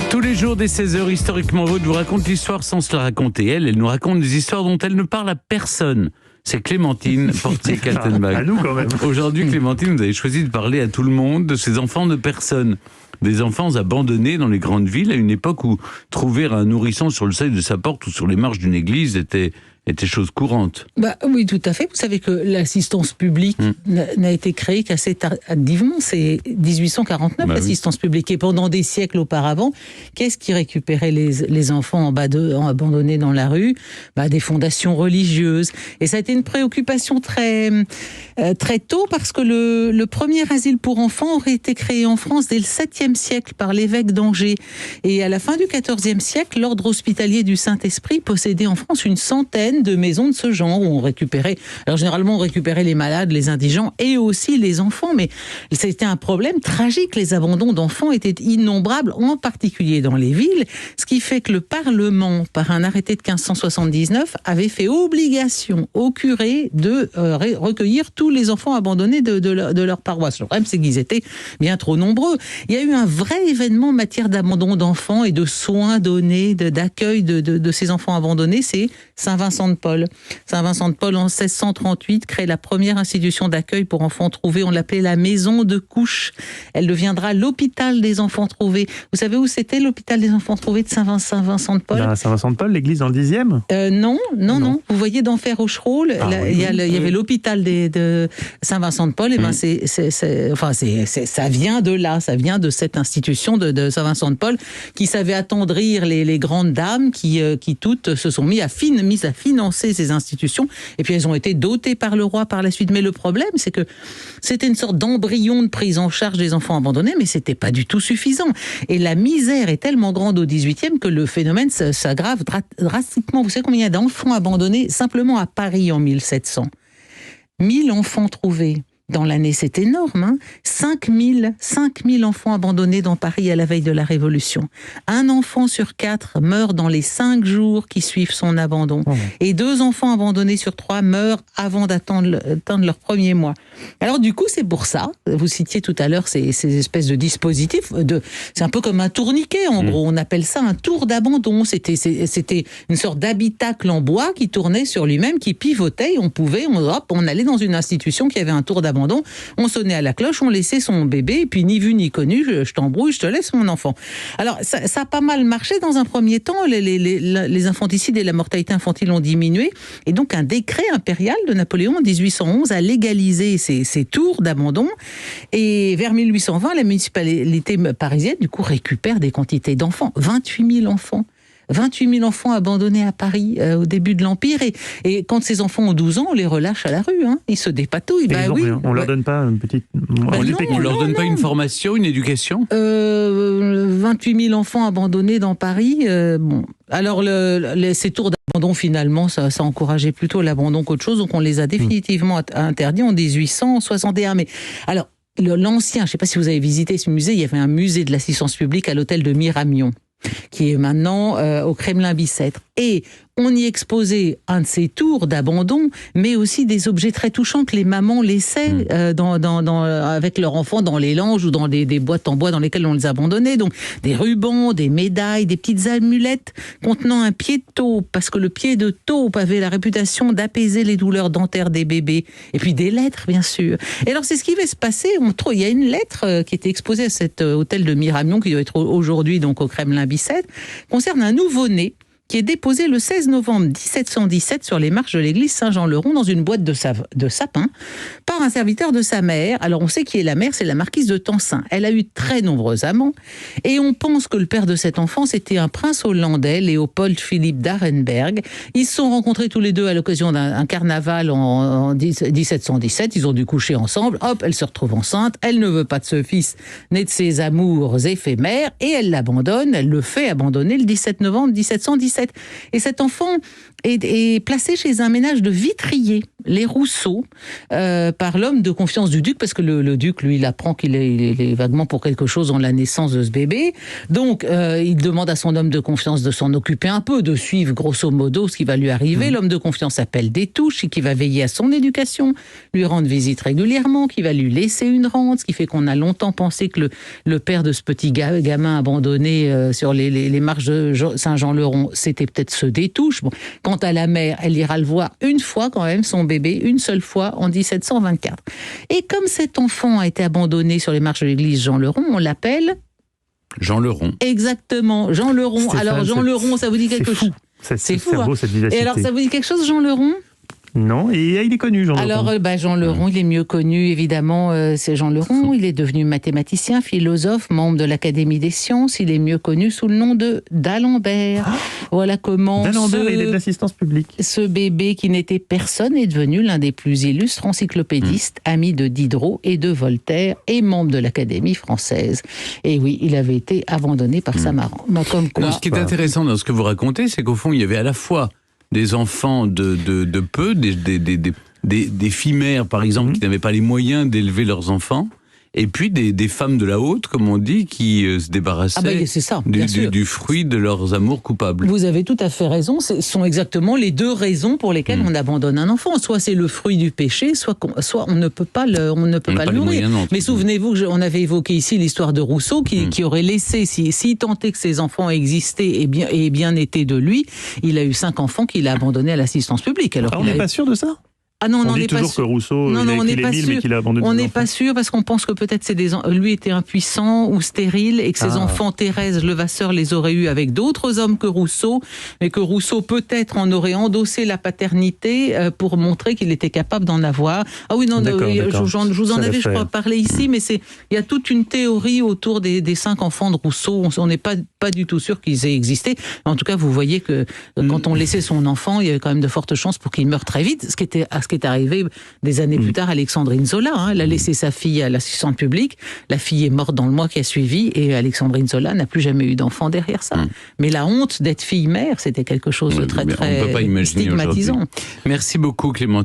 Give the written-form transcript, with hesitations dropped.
Tous les jours dès 16h, Historiquement Vôtre vous raconte l'histoire sans se la raconter. Elle nous raconte des histoires dont elle ne parle à personne. C'est Clémentine Portier-Kaltenbach. À nous quand même. Aujourd'hui, Clémentine, vous avez choisi de parler à tout le monde de ces enfants de personne. Des enfants abandonnés dans les grandes villes à une époque où trouver un nourrisson sur le seuil de sa porte ou sur les marches d'une église était chose courante. Oui, tout à fait. Vous savez que l'assistance publique n'a été créée qu'assez tardivement. C'est 1849, l'assistance publique. Et pendant des siècles auparavant, qu'est-ce qui récupérait les enfants abandonnés dans la rue ? Des fondations religieuses. Et ça a été une préoccupation très tôt, parce que le premier asile pour enfants aurait été créé en France dès le 7e siècle par l'évêque d'Angers. Et à la fin du 14e siècle, l'ordre hospitalier du Saint-Esprit possédait en France une centaine de maisons de ce genre où on récupérait, alors généralement on récupérait les malades, les indigents et aussi les enfants, mais c'était un problème tragique. Les abandons d'enfants étaient innombrables, en particulier dans les villes, ce qui fait que le Parlement, par un arrêté de 1579, avait fait obligation aux curés de recueillir tous les enfants abandonnés de leur paroisse. Le problème, c'est qu'ils étaient bien trop nombreux. Il y a eu un vrai événement en matière d'abandon d'enfants et de soins donnés, d'accueil de ces enfants abandonnés, c'est Saint-Vincent de Paul. Saint-Vincent de Paul, en 1638, crée la première institution d'accueil pour enfants trouvés. On l'appelait la maison de couche. Elle deviendra l'hôpital des enfants trouvés. Vous savez où c'était l'hôpital des enfants trouvés de Saint-Vincent de Paul ? Saint-Vincent de Paul, l'église dans le 10e ? Non. Vous voyez d'Enfer Auchereau, il y avait l'hôpital de Saint-Vincent de Paul. Et ça vient de là, ça vient de cette institution de Saint-Vincent de Paul qui savait attendrir les grandes dames qui toutes se sont mises à financer ces institutions, et puis elles ont été dotées par le roi par la suite. Mais le problème, c'est que c'était une sorte d'embryon de prise en charge des enfants abandonnés, mais c'était pas du tout suffisant. Et la misère est tellement grande au 18e que le phénomène s'aggrave drastiquement. Vous savez combien il y a d'enfants abandonnés simplement à Paris en 1700 ? 1000 enfants trouvés. Dans l'année, c'est énorme. 5000 enfants abandonnés dans Paris à la veille de la Révolution. Un enfant sur 4 meurt dans les 5 jours qui suivent son abandon. Et 2 enfants abandonnés sur 3 meurent avant d'atteindre leur premier mois. Alors du coup, c'est pour ça, vous citiez tout à l'heure ces espèces de dispositifs, c'est un peu comme un tourniquet en gros, on appelle ça un tour d'abandon. C'était une sorte d'habitacle en bois qui tournait sur lui-même, qui pivotait, et on allait dans une institution qui avait un tour d'abandon. On sonnait à la cloche, on laissait son bébé, et puis ni vu ni connu, je t'embrouille, je te laisse mon enfant. Alors ça a pas mal marché dans un premier temps, les infanticides et la mortalité infantile ont diminué, et donc un décret impérial de Napoléon en 1811 a légalisé ces tours d'abandon, et vers 1820, la municipalité parisienne du coup récupère des quantités d'enfants, 28 000 enfants. 28 000 enfants abandonnés à Paris au début de l'Empire, et quand ces enfants ont 12 ans, on les relâche à la rue, ils se dépatouillent. On leur donne pas une petite... On leur donne pas une formation, une éducation ? 28 000 enfants abandonnés dans Paris, Alors, ces tours d'abandon, finalement, ça encourageait plutôt l'abandon qu'autre chose, donc on les a définitivement interdits en 1861. Mais alors, l'ancien, je ne sais pas si vous avez visité ce musée, il y avait un musée de l'assistance publique à l'hôtel de Miramion, qui est maintenant au Kremlin-Bicêtre. Et on y exposait un de ces tours d'abandon, mais aussi des objets très touchants que les mamans laissaient avec leurs enfants dans les langes ou dans des boîtes en bois dans lesquelles on les abandonnait. Donc des rubans, des médailles, des petites amulettes contenant un pied de taupe, parce que le pied de taupe avait la réputation d'apaiser les douleurs dentaires des bébés. Et puis des lettres, bien sûr. Et alors c'est ce qui va se passer. Il y a une lettre qui était exposée à cet hôtel de Miramion, qui doit être aujourd'hui donc au Kremlin-Bicêtre, concerne un nouveau-né qui est déposé le 16 novembre 1717 sur les marches de l'église Saint-Jean-le-Rond dans une boîte de sapin par un serviteur de sa mère. Alors on sait qui est la mère, c'est la marquise de Tencin. Elle a eu très nombreux amants, et on pense que le père de cet enfant, c'était un prince hollandais, Léopold Philippe d'Arenberg. Ils se sont rencontrés tous les deux à l'occasion d'un carnaval en 1717. Ils ont dû coucher ensemble. Hop, elle se retrouve enceinte. Elle ne veut pas de ce fils, né de ses amours éphémères, et elle l'abandonne. Elle le fait abandonner le 17 novembre 1717. 2017. Et cet enfant est placé chez un ménage de Vitrier, les Rousseau, par l'homme de confiance du duc, parce que le duc, lui, il apprend qu'il est vaguement pour quelque chose en la naissance de ce bébé. Donc, il demande à son homme de confiance de s'en occuper un peu, de suivre grosso modo ce qui va lui arriver. L'homme de confiance appelle des touches et qui va veiller à son éducation, lui rendre visite régulièrement, qui va lui laisser une rente, ce qui fait qu'on a longtemps pensé que le père de ce petit gamin abandonné sur les marches de Saint-Jean-le-Rond, c'était peut-être ce des touches. Bon. Quant à la mère, elle ira le voir une fois quand même, son bébé, une seule fois en 1724. Et comme cet enfant a été abandonné sur les marches de l'église Jean-le-Rond, on l'appelle... Jean Leron. Exactement, Jean Leron. Alors Jean Leron, ça vous dit quelque chose? C'est fou, hein. Cette vivacité. Et alors ça vous dit quelque chose, Jean Leron? Non, et il est connu, Jean Leron. Alors, Jean Leron, il est mieux connu, évidemment, c'est Jean Leron. Il est devenu mathématicien, philosophe, membre de l'Académie des sciences. Il est mieux connu sous le nom d'Alembert. Voilà comment d'Alembert, il est de l'assistance publique. Ce bébé qui n'était personne est devenu l'un des plus illustres encyclopédistes, ami de Diderot et de Voltaire, et membre de l'Académie française. Et oui, il avait été abandonné par sa maman. Comme quoi... Ce qui est intéressant dans ce que vous racontez, c'est qu'au fond, il y avait à la fois des enfants de peu, des filles mères, par exemple, qui n'avaient pas les moyens d'élever leurs enfants, et puis des femmes de la haute, comme on dit, qui se débarrassaient c'est ça, du fruit de leurs amours coupables. Vous avez tout à fait raison, ce sont exactement les deux raisons pour lesquelles on abandonne un enfant. Soit c'est le fruit du péché, soit on ne peut pas le nourrir. Mais souvenez-vous qu'on avait évoqué ici l'histoire de Rousseau, qui aurait laissé, si tant est que ses enfants existaient et bien étaient de lui, il a eu 5 enfants qu'il a abandonnés à l'assistance publique. Alors on n'est pas sûr de ça? Ah non, on dit toujours que Rousseau, il a écrit les mille, mais qu'il a abandonné. On n'est pas sûr parce qu'on pense que peut-être lui était impuissant ou stérile et que ses enfants, Thérèse Levasseur, les aurait eus avec d'autres hommes que Rousseau, mais que Rousseau peut-être en aurait endossé la paternité pour montrer qu'il était capable d'en avoir. Ah oui, non, je vous en avais, je crois, parlé ici, mais il y a toute une théorie autour des 5 enfants de Rousseau. On n'est pas du tout sûr qu'ils aient existé. En tout cas, vous voyez que quand on laissait son enfant, il y avait quand même de fortes chances pour qu'il meure très vite, ce qui est arrivé des années plus tard à Alexandrine Zola. Elle a laissé sa fille à l'assistante publique. La fille est morte dans le mois qui a suivi et Alexandrine Zola n'a plus jamais eu d'enfant derrière ça. Mais la honte d'être fille-mère, c'était quelque chose de très, très stigmatisant. Merci beaucoup, Clémentine.